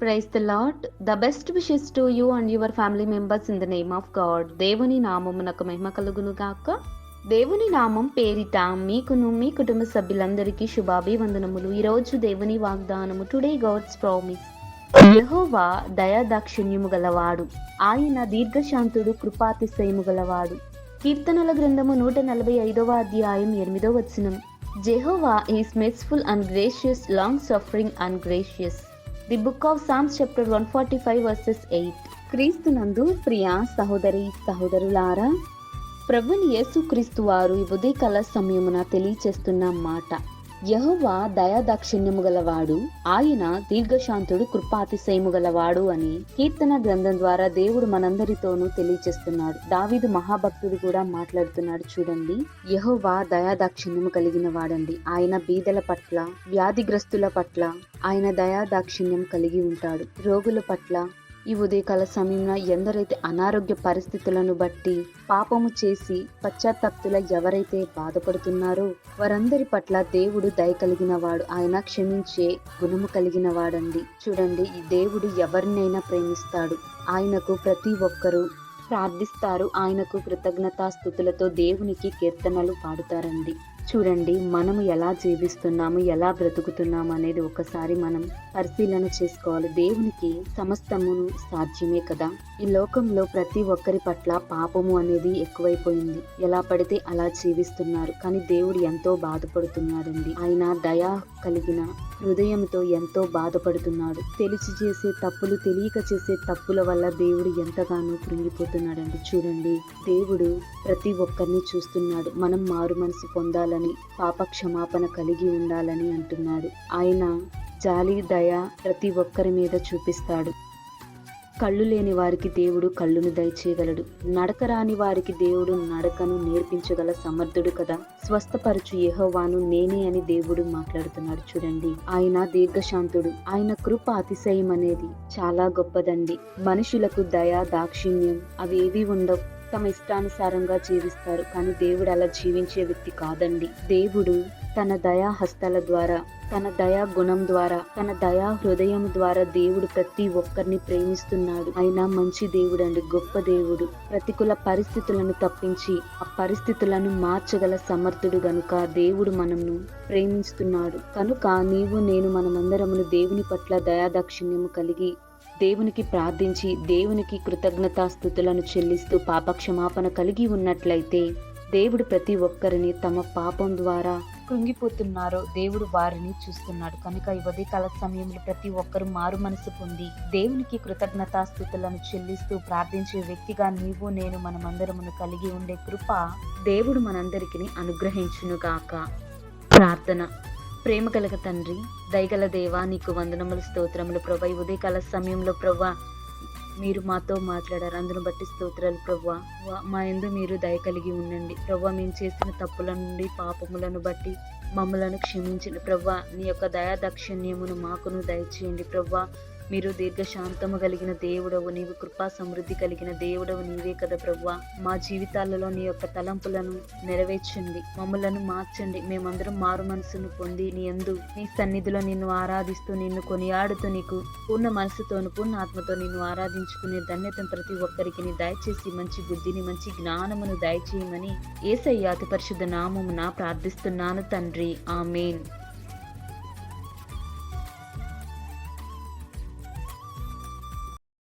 Praise the lord. The best wishes to you and your family members in the name of God. దేవుని నామమునకు మహిమ కలుగును గాక. దేవుని నామం పేరిట మీకును మీ కుటుంబ సభ్యులందరికీ శుభాభివందనములు. ఈరోజు దేవుని వాగ్దానము. Today God's promise. యెహోవా దయాదాక్షిణ్యము గలవాడు, ఆయన దీర్ఘశాంతుడు, కృపాతిశయము గలవాడు. కీర్తనల గ్రంథము 145వ అధ్యాయం 8వ వచనం. Jehovah is merciful and gracious, long suffering and gracious. The book of Psalms chapter 145 verses 8. క్రీస్తునందు ప్రియ సహోదరి సహోదరులారా, ప్రభుని యేసుక్రీస్తు వారు ఈ ఉదయకాల సమయమున తెలియచేస్తున్న మాట, యెహోవా దయాదాక్షిణ్యము గలవాడు, ఆయన దీర్ఘశాంతుడు, కృపాతిశయము గలవాడు అని కీర్తన గ్రంథం ద్వారా దేవుడు మనందరితోనూ తెలియచేస్తున్నాడు. దావీదు మహాభక్తుడు కూడా మాట్లాడుతున్నాడు. చూడండి, యెహోవా దయాదాక్షిణ్యము కలిగిన వాడండి. ఆయన బీదల పట్ల, వ్యాధిగ్రస్తుల పట్ల ఆయన దయాదాక్షిణ్యం కలిగి ఉంటాడు. రోగుల పట్ల ఈ ఉదయకాల సమయంలో ఎందరైతే అనారోగ్య పరిస్థితులను బట్టి పాపము చేసి పశ్చాత్తాప్తుల ఎవరైతే బాధపడుతున్నారో వారందరి పట్ల దేవుడు దయ కలిగిన వాడు. ఆయన క్షమించే గుణము కలిగిన వాడండి. చూడండి, ఈ దేవుడు ఎవరినైనా ప్రేమిస్తాడు. ఆయనకు ప్రతి ఒక్కరూ ప్రార్థిస్తారు. ఆయనకు కృతజ్ఞతాస్తుతులతో దేవునికి కీర్తనలు పాడుతారండి. చూడండి, మనము ఎలా జీవిస్తున్నాము, ఎలా బ్రతుకుతున్నాము అనేది ఒకసారి మనం పరిశీలన చేసుకోవాలి. దేవునికి సమస్తమును సాధ్యమే కదా. ఈ లోకంలో ప్రతి ఒక్కరి పట్ల పాపము అనేది ఎక్కువైపోయింది. ఎలా పడితే అలా జీవిస్తున్నారు. కానీ దేవుడు ఎంతో బాధపడుతున్నాడండి. ఆయన దయా కలిగిన హృదయంతో ఎంతో బాధపడుతున్నాడు. తెలిసి చేసే తప్పులు, తెలియక చేసే తప్పుల వల్ల దేవుడు ఎంతగానో కృంగిపోతున్నాడండి. చూడండి, దేవుడు ప్రతి ఒక్కరిని చూస్తున్నాడు. మనం మారు మనసు పొందాలని, పాప క్షమాపణ కలిగి ఉండాలని అంటున్నాడు. ఆయన జాలి, దయ ప్రతి ఒక్కరి మీద చూపిస్తాడు. కళ్ళు లేని వారికి దేవుడు కళ్ళును దయచేయగలడు. నడక రాని వారికి దేవుడు నడకను నేర్పించగల సమర్థుడు కదా. స్వస్థపరచు యెహోవాను నేనే అని దేవుడు మాట్లాడుతున్నాడు. చూడండి, ఆయన దీర్ఘశాంతుడు. ఆయన కృప అతిశయం అనేది చాలా గొప్పదండి. మనుషులకు దయ, దాక్షిణ్యం అవేవి ఉండవు. తమ ఇష్టానుసారంగా జీవిస్తారు. కానీ దేవుడు అలా జీవించే వ్యక్తి కాదండి. దేవుడు తన దయా హస్తాల ద్వారా, తన దయా గుణం ద్వారా, తన దయా హృదయం ద్వారా దేవుడు ప్రతి ఒక్కరిని ప్రేమిస్తున్నాడు. ఆయన మంచి దేవుడు అండి, గొప్ప దేవుడు. ప్రతికూల పరిస్థితులను తప్పించి ఆ పరిస్థితులను మార్చగల సమర్థుడు గనుక దేవుడు మనల్ని ప్రేమిస్తున్నాడు. కనుక నీవు నేను మనమందరమును దేవుని పట్ల దయాదాక్షిణ్యము కలిగి దేవునికి ప్రార్థించి దేవునికి కృతజ్ఞతాస్తుతులను చెల్లిస్తూ పాపక్షమాపణ కలిగి ఉన్నట్లయితే దేవుడు ప్రతి ఒక్కరిని తమ పాపం ద్వారా కృంగిపోతున్నారో దేవుడు వారిని చూస్తున్నాడు. కనుక ఈ ఉదయకాల సమయంలో ప్రతి ఒక్కరు మారు మనసు పొంది దేవునికి కృతజ్ఞతాస్తుతులను చెల్లిస్తూ ప్రార్థించే వ్యక్తిగా నీవు నేను మనమందరమును కలిగి ఉండే కృప దేవుడు మనందరికీ అనుగ్రహించునుగాక. ప్రార్థన. ప్రేమ కలగ తండ్రి, దయగల దేవా, నీకు వందనములు, స్తోత్రములు ప్రభా. ఈ ఉదయకాల సమయంలో ప్రభా మీరు మాతో మాట్లాడారు. అందును బట్టి స్తోత్రాలు ప్రభా. మా యందు మీరు దయ కలిగి ఉండండి ప్రభా. మేము చేసిన తప్పుల నుండి, పాపములను బట్టి మమ్మలను క్షమించండి ప్రభా. నీ యొక్క దయాదాక్షిణ్యమును మాకును దయచేయండి ప్రభా. మీరు దీర్ఘశాంతము కలిగిన దేవుడవు, నీవు కృపా సమృద్ధి కలిగిన దేవుడవు నీవే కదా ప్రభా. మా జీవితాలలో నీ యొక్క తలంపులను నెరవేర్చండి, మమ్మలను మార్చండి. మేమందరం మారు మనసును పొంది నీ యందు, నీ సన్నిధిలో నిన్ను ఆరాధిస్తూ, నిన్ను కొనియాడుతూ, నీకు పూర్ణ మనసుతోను, పూర్ణ ఆత్మతో నిన్ను ఆరాధించుకునే ధన్యతను ప్రతి ఒక్కరికి నీ దయచేసి మంచి బుద్ధిని, మంచి జ్ఞానమును దయచేయమని యేసయ్య అతి పరిశుద్ధ నామమున ప్రార్థిస్తున్నాను తండ్రి. ఆమేన్.